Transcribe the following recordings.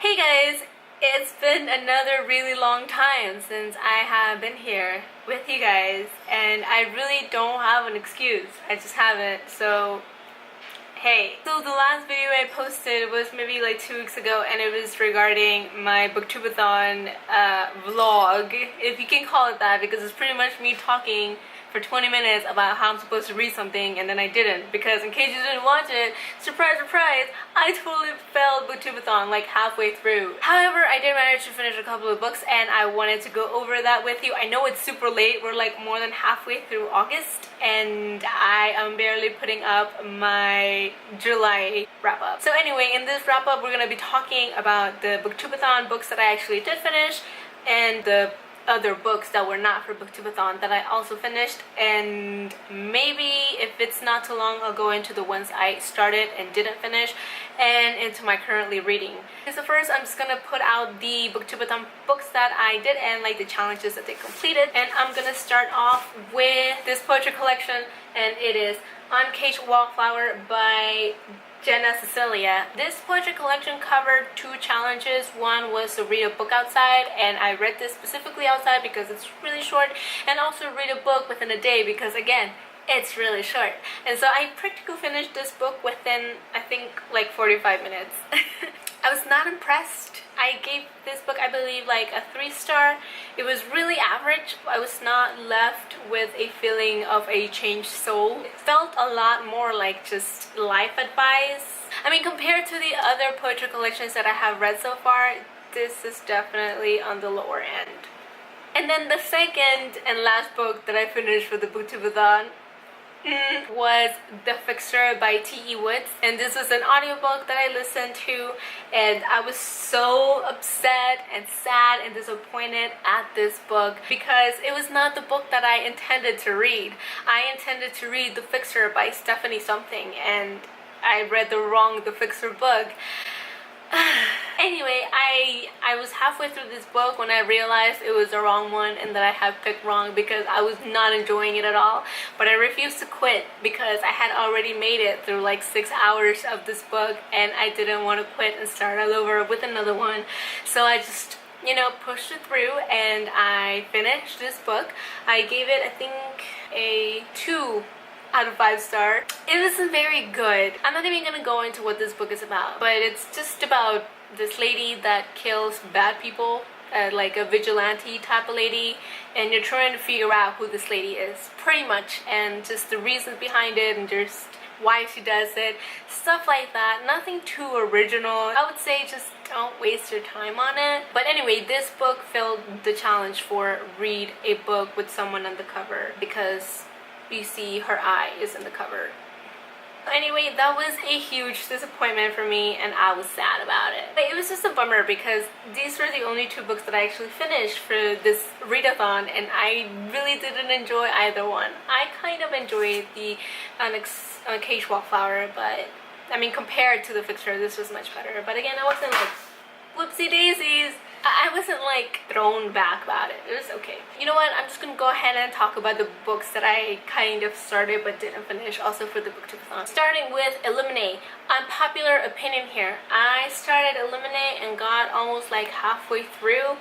Hey guys, it's been another really long time since I have been here with you guys, and I really don't have an excuse. I just haven't, so hey. So the last video I posted was maybe like 2 weeks ago, and it was regarding my Booktubeathon vlog, if you can call it that, because it's pretty much me talking for 20 minutes about how I'm supposed to read something, and then I didn't, because in case you didn't watch it, surprise surprise, I totally failed Booktubeathon like halfway through. However, I did manage to finish a couple of books, and I wanted to go over that with you. I know it's super late, we're like more than halfway through August, and I am barely putting up my July wrap-up. So anyway, in this wrap-up, we're gonna be talking about the Booktubeathon books that I actually did finish, and the other books that were not for Booktubeathon that I also finished, and maybe if it's not too long, I'll go into the ones I started and didn't finish, and into my currently reading. So first, I'm just gonna put out the Booktubeathon books that I did and like the challenges that they completed, and I'm gonna start off with this poetry collection, and it is Uncaged Wallflower by Jennae Cecilia. This poetry collection covered 2 challenges. One was to read a book outside, and I read this specifically outside because it's really short, and also read a book within a day because, again, it's really short. And so I practically finished this book within, I think, like 45 minutes. I was not impressed. I gave this book, I believe, like a 3-star. It was really average. I was not left with a feeling of a changed soul. It felt a lot more like just life advice. I mean, compared to the other poetry collections that I have read so far, this is definitely on the lower end. And then the second and last book that I finished for the Booktubeathon was The Fixture by T.E. Woods, and this was an audiobook that I listened to, and I was so upset and sad and disappointed at this book because it was not the book that I intended to read. I intended to read The Fixture by Stephanie something, and I read the wrong The Fixture book. Anyway, I was halfway through this book when I realized it was the wrong one and that I had picked wrong because I was not enjoying it at all. But I refused to quit because I had already made it through like 6 hours of this book, and I didn't want to quit and start all over with another one. So I just, you know, pushed it through, and I finished this book. I gave it, I think, a 2 out of 5 stars. It wasn't very good. I'm not even gonna go into what this book is about, but it's just about this lady that kills bad people, like a vigilante type of lady, and you're trying to figure out who this lady is, pretty much, and just the reasons behind it, and just why she does it, stuff like that. Nothing too original. I would say just don't waste your time on it. But anyway, this book filled the challenge for read a book with someone on the cover, because you see her eye is in the cover. Anyway, that was a huge disappointment for me, and I was sad about it. But it was just a bummer because these were the only 2 books that I actually finished for this readathon, and I really didn't enjoy either one. I kind of enjoyed the Uncaged Wallflower, but I mean, compared to The Fixture, this was much better. But again, I wasn't like, whoopsie daisies. I wasn't like thrown back about it. It was okay. You know what? I'm just gonna go ahead and talk about the books that I kind of started but didn't finish, also for the Booktubeathon. Starting with Illuminae. Unpopular opinion here. I started Illuminae and got almost like halfway through,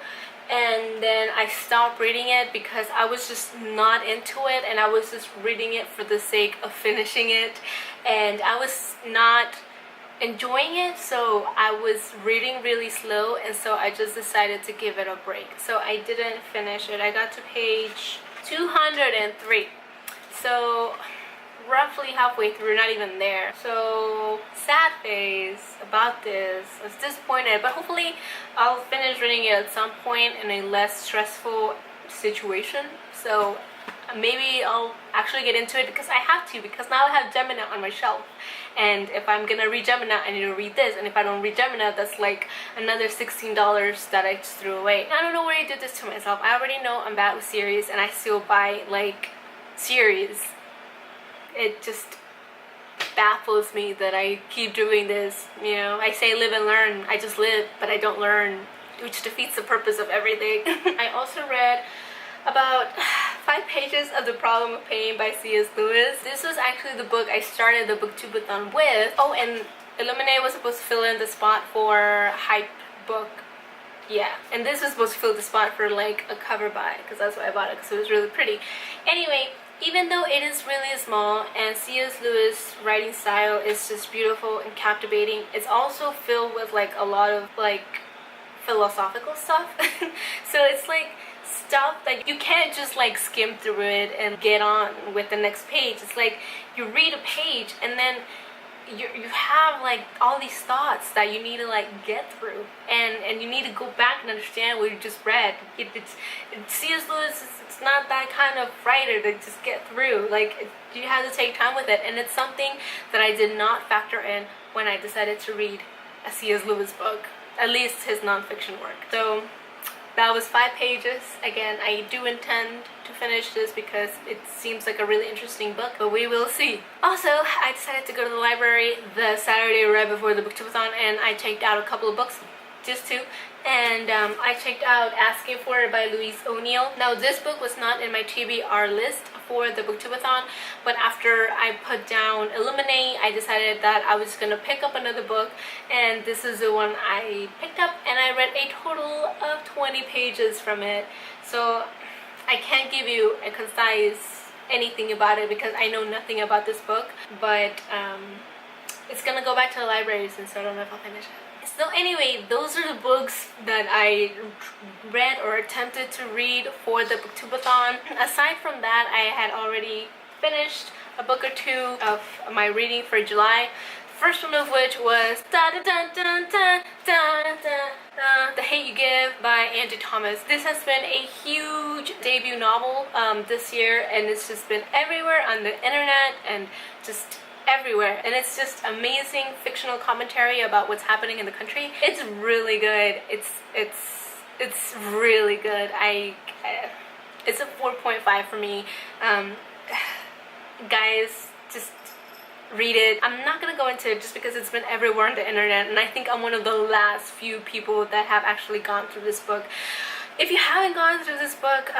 and then I stopped reading it because I was just not into it, and I was just reading it for the sake of finishing it, and I was not enjoying it, so I was reading really slow, and so I just decided to give it a break. So I didn't finish it. I got to page 203, so roughly halfway through, not even there. So sad face about this. I was disappointed, but hopefully I'll finish reading it at some point in a less stressful situation. So maybe I'll actually get into it because I have to, because now I have Gemini on my shelf, and if I'm gonna read Gemini, I need to read this, and if I don't read Gemini, that's like another $16 that I just threw away. I don't know why I did this to myself. I already know I'm bad with series, and I still buy like series. It just baffles me that I keep doing this. You know, I say live and learn. I just live, but I don't learn, which defeats the purpose of everything. I also read about 5 pages of The Problem of Pain by C.S. Lewis. This was actually the book I started the Booktubeathon with. Oh, and Illuminae was supposed to fill in the spot for Hype book. Yeah, and this was supposed to fill the spot for like a cover by, because that's why I bought it, because it was really pretty. Anyway, even though it is really small and C.S. Lewis' writing style is just beautiful and captivating, it's also filled with like a lot of like philosophical stuff. So it's like stuff that you can't just like skim through it and get on with the next page. It's like you read a page and then you have like all these thoughts that you need to like get through, and you need to go back and understand what you just read. C.S. Lewis, it's not that kind of writer to just get through. Like, you have to take time with it, and it's something that I did not factor in when I decided to read a C.S. Lewis book, at least his nonfiction work. So that was 5 pages. Again, I do intend to finish this because it seems like a really interesting book, but we will see. Also, I decided to go to the library the Saturday right before the Booktubeathon, and I checked out a couple of books, just 2. And I checked out Asking For It by Louise O'Neill. Now, this book was not in my TBR list for the Booktubeathon, but after I put down Illuminae, I decided that I was gonna pick up another book, and this is the one I picked up, and I read a total of 20 pages from it. So I can't give you a concise anything about it because I know nothing about this book, but it's gonna go back to the library soon, so I don't know if I'll finish it. So anyway, those are the books that I read or attempted to read for the Booktubeathon. Aside from that, I had already finished a book or 2 of my reading for July. First one of which was The Hate You Give by Angie Thomas. This has been a huge debut novel this year, and it's just been everywhere on the internet and just everywhere, and it's just amazing fictional commentary about what's happening in the country. It's really good. It's really good. It's a 4.5 for me. Guys, just read it. I'm not gonna go into it just because it's been everywhere on the internet, and I think I'm one of the last few people that have actually gone through this book. If you haven't gone through this book,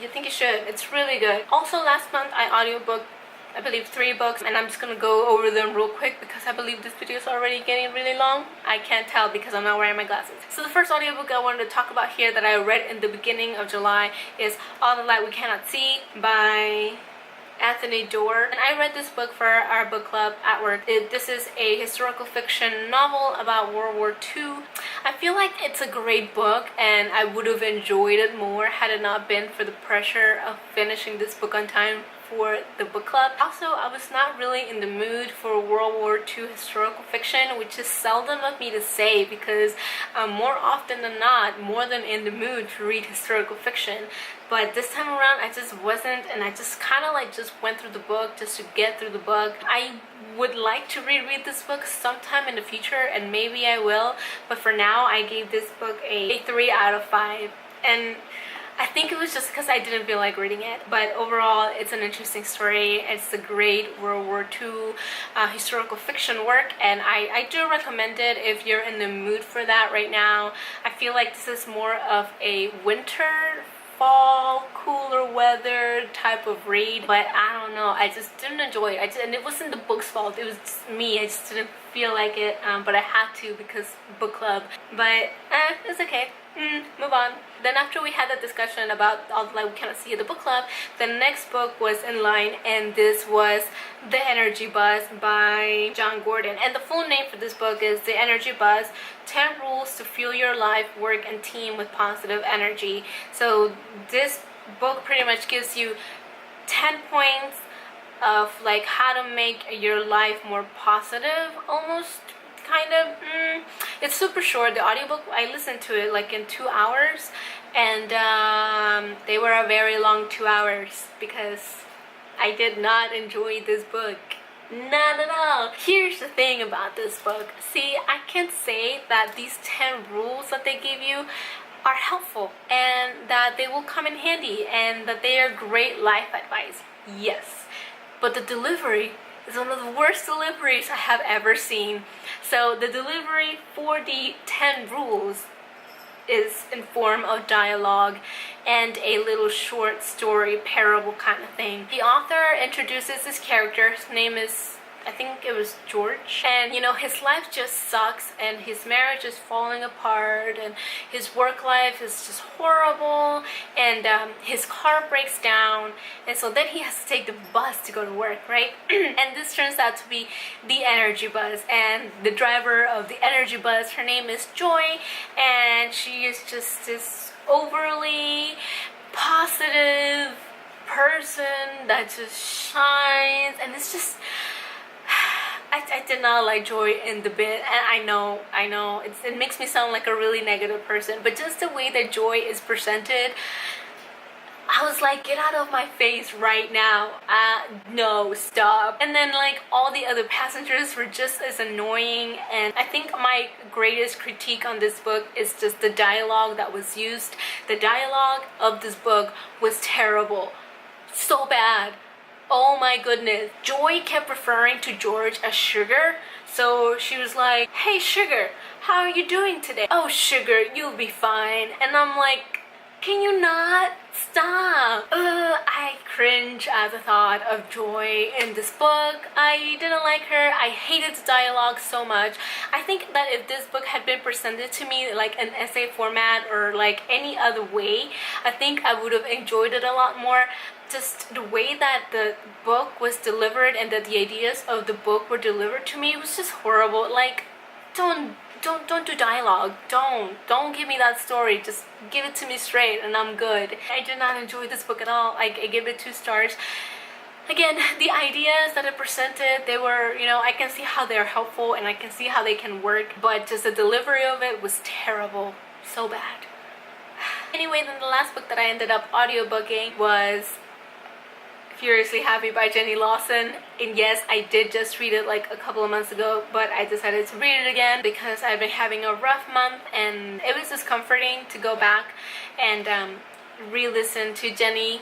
you think you should. It's really good. Also, last month I audiobooked, I believe, 3 books, and I'm just gonna go over them real quick because I believe this video is already getting really long. I can't tell because I'm not wearing my glasses. So the first audiobook I wanted to talk about here that I read in the beginning of July is All the Light We Cannot See by Doerr. And I read this book for our book club at work. This is a historical fiction novel about World War II. I feel like it's a great book, and I would have enjoyed it more had it not been for the pressure of finishing this book on time for the book club. Also, I was not really in the mood for World War II historical fiction, which is seldom of me to say because I'm more often than not more than in the mood to read historical fiction. But this time around I just wasn't, and I just kind of like just went through the book just to get through the book. I would like to reread this book sometime in the future, and maybe I will, but for now I gave this book a 3 out of 5, and I think it was just because I didn't feel like reading it. But overall, it's an interesting story. It's a great World War II historical fiction work, and I do recommend it if you're in the mood for that right now. I feel like this is more of a winter, fall, cooler weather type of read, but I don't know, I just didn't enjoy it. And it wasn't the book's fault, it was just me. I just didn't feel like it, but I had to because book club. But it's okay. Move on. Then after we had that discussion about All the Light We Cannot See at the book club, the next book was in line, and this was The Energy Buzz by Jon Gordon. And the full name for this book is The Energy Buzz: 10 Rules to Fuel Your Life, Work, and Team with Positive Energy. So this book pretty much gives you 10 points of like how to make your life more positive, almost. Kind of. It's super short. The audiobook, I listened to it like in 2 hours, and they were a very long 2 hours because I did not enjoy this book. Not at all. Here's the thing about this book. See, I can say that these 10 rules that they give you are helpful and that they will come in handy and that they are great life advice. Yes, but the delivery is one of the worst deliveries I have ever seen. So the delivery for the 10 rules is in form of dialogue and a little short story parable kind of thing. The author introduces this character. His name is I think it was George, and you know, his life just sucks, and his marriage is falling apart, and his work life is just horrible, and his car breaks down, and so then he has to take the bus to go to work, right? And this turns out to be the energy bus, and the driver of the energy bus, her name is Joy, and she is just this overly positive person that just shines, and it's just I did not like Joy in the bit, and I know it makes me sound like a really negative person, but just the way that Joy is presented, I was like, get out of my face right now. No, stop. And then like all the other passengers were just as annoying, and I think my greatest critique on this book is just the dialogue that was used. The dialogue of this book was terrible. So bad. Oh my goodness. Joy kept referring to George as Sugar. So she was like, hey Sugar, how are you doing today? Oh Sugar, you'll be fine. And I'm like, can you not stop? I cringe at the thought of Joy in this book. I didn't like her. I hated the dialogue so much. I think that if this book had been presented to me like an essay format or like any other way, I think I would have enjoyed it a lot more. Just the way that the book was delivered and that the ideas of the book were delivered to me was just horrible. Like, don't do dialogue. Don't give me that story. Just give it to me straight and I'm good. I did not enjoy this book at all. I give it 2 stars. Again, the ideas that it presented, they were, you know, I can see how they're helpful and I can see how they can work, but just the delivery of it was terrible. So bad. Anyway, then the last book that I ended up audiobooking was Furiously Happy by Jennae Lawson, and yes, I did just read it like a couple of months ago, but I decided to read it again because I've been having a rough month, and it was just comforting to go back and re-listen to Jennae,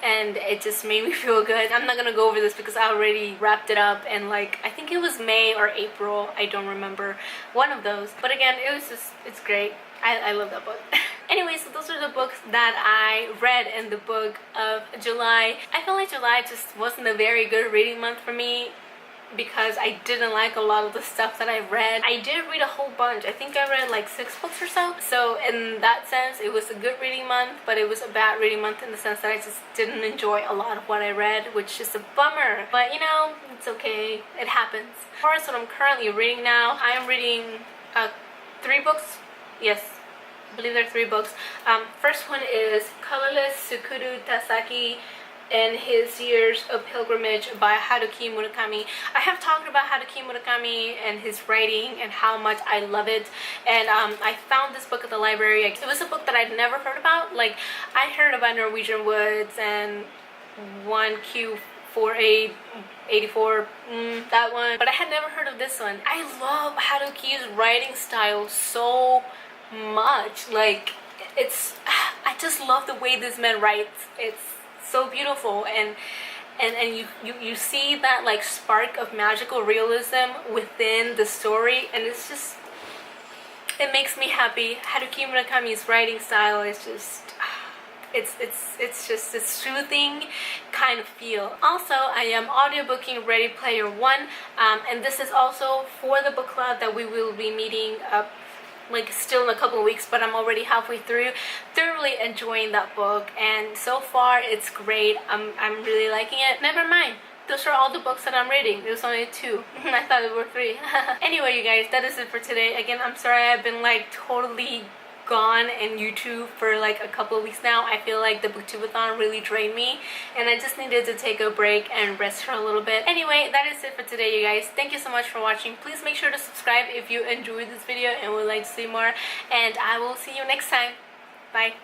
and it just made me feel good. I'm not gonna go over this because I already wrapped it up, and like I think it was May or April, I don't remember, one of those, but again, it's great. I love that book. Anyway, so those are the books that I read in the book of July. I feel like July just wasn't a very good reading month for me because I didn't like a lot of the stuff that I read. I did read a whole bunch. I think I read like 6 books or so. So in that sense, it was a good reading month, but it was a bad reading month in the sense that I just didn't enjoy a lot of what I read, which is a bummer. But you know, it's okay. It happens. As far as what I'm currently reading now, I am reading 3 books. Yes, I believe there are 3 books. First one is Colorless, Tsukuru, Tazaki, and His Years of Pilgrimage by Haruki Murakami. I have talked about Haruki Murakami and his writing and how much I love it, and I found this book at the library. It was a book that I'd never heard about. Like, I heard about Norwegian Woods and 1Q4884, that one, but I had never heard of this one. I love Haruki's writing style so much. Like, I just love the way this man writes. It's so beautiful, and you see that like spark of magical realism within the story, and it's just, it makes me happy. Haruki Murakami's writing style is just, it's just a soothing kind of feel. Also, I am audiobooking Ready Player One, and this is also for the book club that we will be meeting up like still in a couple of weeks, but I'm already halfway through. Thoroughly enjoying that book, and so far it's great. I'm really liking it. Never mind, those are all the books that I'm reading. There's only 2. I thought there were 3. Anyway, you guys, that is it for today. Again, I'm sorry I've been like totally gone in YouTube for like a couple of weeks now. I feel like the Booktubeathon really drained me, and I just needed to take a break and rest for a little bit. Anyway, that is it for today, you guys. Thank you so much for watching. Please make sure to subscribe if you enjoyed this video and would like to see more, and I will see you next time. Bye.